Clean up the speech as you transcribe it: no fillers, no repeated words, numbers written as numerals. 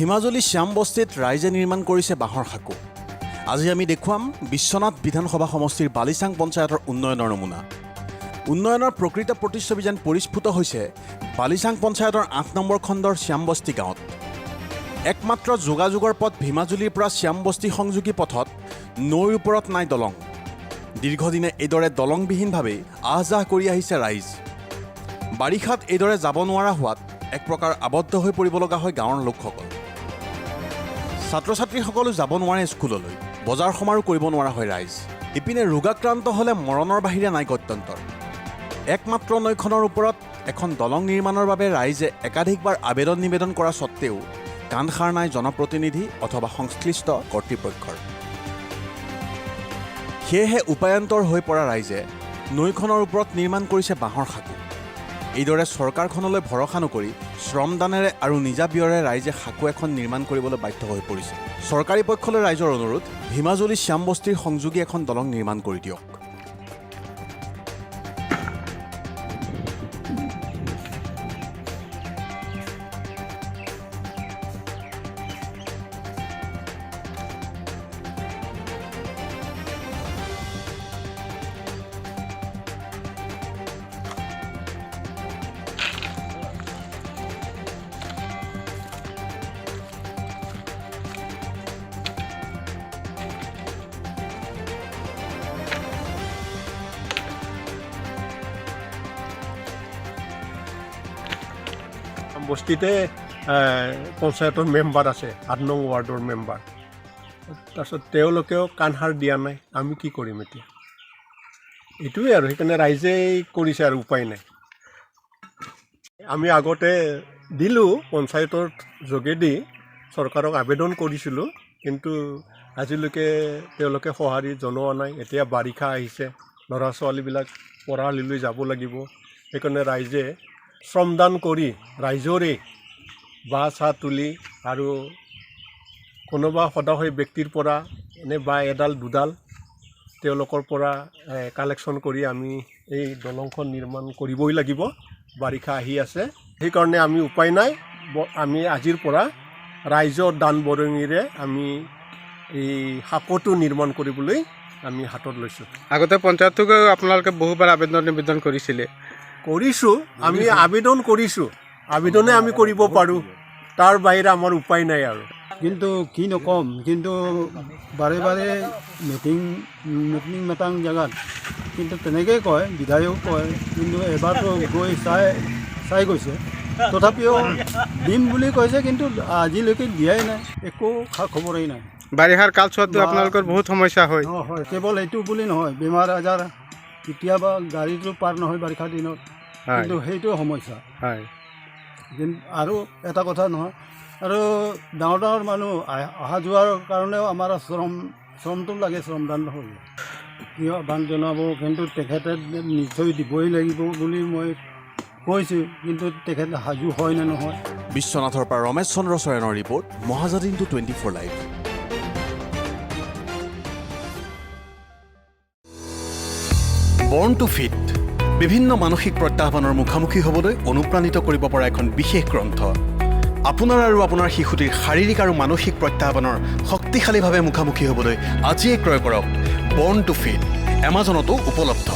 ভীমাজুলি শ্যামবস্তিত ৰাইজে নিৰ্মাণ কৰিছে বাঁহৰ সাঁকো। আজি আমি দেখুৱাম বিশ্বনাথ বিধানসভা সমষ্টিৰ বালিচাং পঞ্চায়তৰ উন্নয়নৰ নমুনা। উন্নয়নৰ প্ৰকৃত প্ৰতিচ্ছবি যেন পৰিস্ফুট হৈছে বালিচাং পঞ্চায়তৰ ৮ নম্বৰ খণ্ডৰ শ্যামবস্তি গাঁৱত। একমাত্ৰ যোগাযোগৰ পথ ভীমাজুলিৰ পৰা শ্যামবস্তি সংযোগী পথত নৈৰ ওপৰত নাই দলং। দীৰ্ঘদিনে এইদৰে দলংবিহীনভাৱে আহ যাহ কৰি আহিছে ৰাইজ। বাৰিষাত এইদৰে যাব নোৱাৰা হোৱাত এক প্ৰকাৰ আবদ্ধ হৈ পৰিব লগা হয় গাঁৱৰ লোকসকল। ছাত্ৰ ছাত্ৰীসকলো যাব নোৱাৰে স্কুললৈ, বজাৰ সমাৰো কৰিব নোৱাৰা হয় ৰাইজ। ইপিনে ৰোগাক্ৰান্ত হ'লে মৰণৰ বাহিৰে নাই গত্যন্তৰ। একমাত্ৰ নৈখনৰ ওপৰত এখন দলং নিৰ্মাণৰ বাবে ৰাইজে একাধিকবাৰ আবেদন নিবেদন কৰা স্বত্তেও কাণসাৰ নাই জনপ্ৰতিনিধি অথবা সংশ্লিষ্ট কৰ্তৃপক্ষৰ। সেয়েহে উপায়ন্তৰ হৈ পৰা ৰাইজে নৈখনৰ ওপৰত নিৰ্মাণ কৰিছে বাঁহৰ সাঁকো। এইদৰে চৰকাৰখনলৈ ভৰসা নকৰি শ্ৰমদানেৰে আৰু নিজা ব্যয়েৰে ৰাইজে সাঁকো এখন নিৰ্মাণ কৰিবলৈ বাধ্য হৈ পৰিছে। চৰকাৰী পক্ষলৈ ৰাইজৰ অনুৰোধ, ভীমাজুলি শ্যামবস্তিৰ সংযোগী এখন দলং নিৰ্মাণ কৰি দিয়ক। বস্তিতে পঞ্চায়তৰ মেম্বাৰ আছে, ৮ নং ৱাৰ্ডৰ মেম্বাৰ। তাৰপিছত তেওঁলোকেও কাণসাৰ দিয়া নাই। আমি কি কৰিম এতিয়া? এইটোৱে আৰু, সেইকাৰণে ৰাইজেই কৰিছে আৰু উপায় নাই। আমি আগতে দিলোঁ পঞ্চায়তৰ যোগেদি চৰকাৰক আবেদন কৰিছিলোঁ, কিন্তু আজিলৈকে তেওঁলোকে সঁহাৰি জনোৱা নাই। এতিয়া বাৰিষা আহিছে, ল'ৰা ছোৱালীবিলাক পঢ়াশালীলৈ যাব লাগিব। সেইকাৰণে ৰাইজে শ্ৰমদান কৰি ৰাইজৰে বাঁহ চাহ তুলি আৰু কোনোবা সদায় ব্যক্তিৰ পৰা এনে বা এডাল দুডাল তেওঁলোকৰ পৰা কালেকশ্যন কৰি আমি এই দলংখন নিৰ্মাণ কৰিবই লাগিব। বাৰিষা আহি আছে, সেইকাৰণে আমি উপায় নাই। আমি আজিৰ পৰা ৰাইজৰ দান বৰঙিৰে আমি এই সাঁকোটো নিৰ্মাণ কৰিবলৈ আমি হাতত লৈছোঁ। আগতে পঞ্চায়তকো আপোনালোকে বহুবাৰ আবেদন নিবেদন কৰিছিলে? কৰিছোঁ, আমি আবেদন কৰিছোঁ। আবেদনে আমি কৰিব পাৰোঁ, তাৰ বাহিৰে আমাৰ উপায় নাই আৰু। কিন্তু কি নকম, কিন্তু বাৰে বাৰে মিটিং মেটাং জেগাত কিন্তু তেনেকেই কয়, বিধায়ক কয়, কিন্তু এবাৰতো গৈ চাই গৈছে। তথাপিও দিম বুলি কৈছে, কিন্তু আজিলৈকে দিয়াই নাই, একো খা খবৰেই নাই। বাৰিষাৰ কালচোৱাততো আপোনালোকৰ বহুত সমস্যা হয়। হয়, কেৱল এইটো বুলি নহয়, বেমাৰ আজাৰ কেতিয়াবা গাড়ীটো পাৰ নহয় বাৰিষা দিনত, কিন্তু সেইটো সমস্যা হয়। কিন্তু আৰু এটা কথা নহয়, আৰু ডাঙৰ ডাঙৰ মানুহ অহা যোৱাৰ কাৰণেও আমাৰ শ্ৰমটো লাগে, শ্ৰমদান হ'ল কিয় আহ্বান জনাব, কিন্তু তেখেতে নিশ্চয় দিবই লাগিব বুলি মই কৈছোঁ, কিন্তু তেখেতে সাজু হয় নে নহয়। বিশ্বনাথৰ পৰা ৰমেশ চন্দ্ৰ চৰেণৰ ৰিপৰ্ট, মহাজাদিনটো 24 লাইভ। বৰ্ণ টু ফিট বিভিন্ন মানসিক প্ৰত্যাহ্বানৰ মুখামুখি হ'বলৈ অনুপ্ৰাণিত কৰিব পৰা এখন বিশেষ গ্ৰন্থ। আপোনাৰ আৰু আপোনাৰ শিশুটিৰ শাৰীৰিক আৰু মানসিক প্ৰত্যাহ্বানৰ শক্তিশালীভাৱে মুখামুখি হ'বলৈ আজিয়েই ক্ৰয় কৰক বৰ্ণ টু ফিট। এমাজনতো উপলব্ধ।